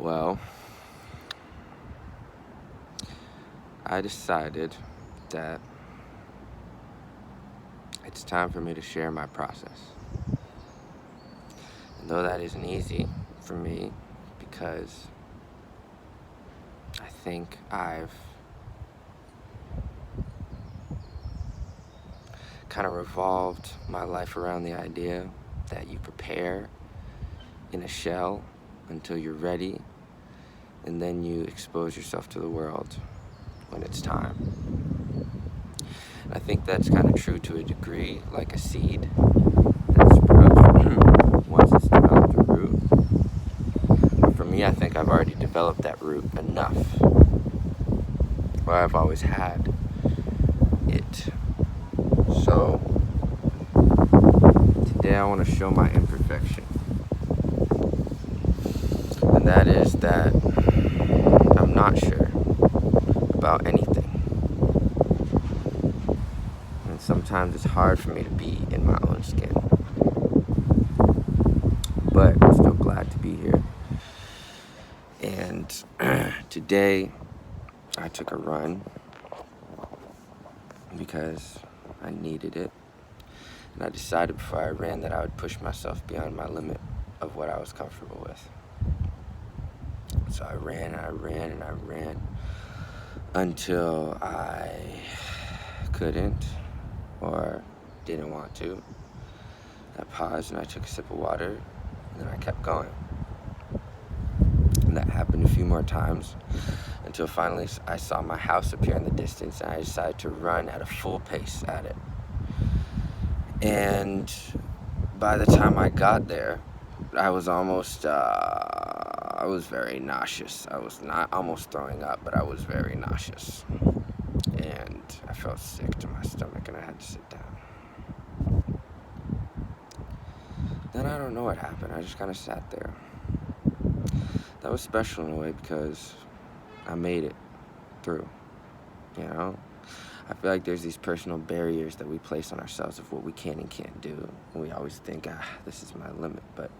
Well, I decided that it's time for me to share my process. And though that isn't easy for me, because I think I've kind of revolved my life around the idea that you prepare in a shell until you're ready, and then you expose yourself to the world when it's time. And I think that's kind of true to a degree, like a seed that sprouts once it's developed a root. But for me, I think I've already developed that root enough, or I've always had it. So today I want to show my imperfection. And that is that I'm not sure about anything. And sometimes it's hard for me to be in my own skin. But I'm still glad to be here. And today I took a run because I needed it. And I decided before I ran that I would push myself beyond my limit of what I was comfortable with. So I ran and I ran and I ran until I couldn't or didn't want to. I paused and I took a sip of water, and then I kept going. And that happened a few more times until finally I saw my house appear in the distance, and I decided to run at a full pace at it. And by the time I got there, I was I was very nauseous. I was not almost throwing up, but I was very nauseous. And I felt sick to my stomach, and I had to sit down. Then I don't know what happened. I just kind of sat there. That was special in a way because I made it through, you know? I feel like there's these personal barriers that we place on ourselves of what we can and can't do. And we always think, this is my limit. But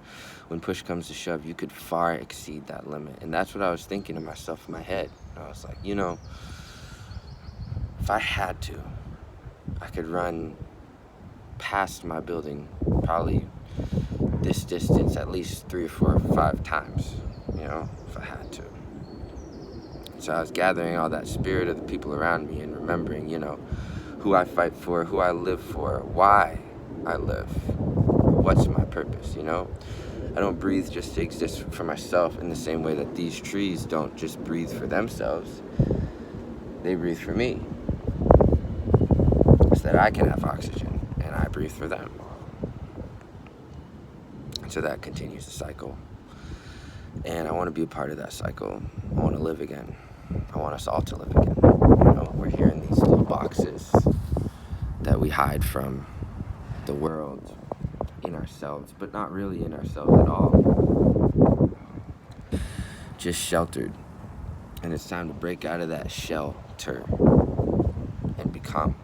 when push comes to shove, you could far exceed that limit. And that's what I was thinking to myself in my head. I was like, if I had to, I could run past my building probably this distance at least 3 or 4 or 5 times, if I had to. So I was gathering all that spirit of the people around me and remembering, who I fight for, who I live for, why I live, what's my purpose, I don't breathe just to exist for myself in the same way that these trees don't just breathe for themselves. They breathe for me so that I can have oxygen, and I breathe for them. So that continues the cycle. And I want to be a part of that cycle. I want to live again. I want us all to live again. We're here in these little boxes that we hide from the world, in ourselves, but not really in ourselves at all. Just sheltered. And it's time to break out of that shelter and become.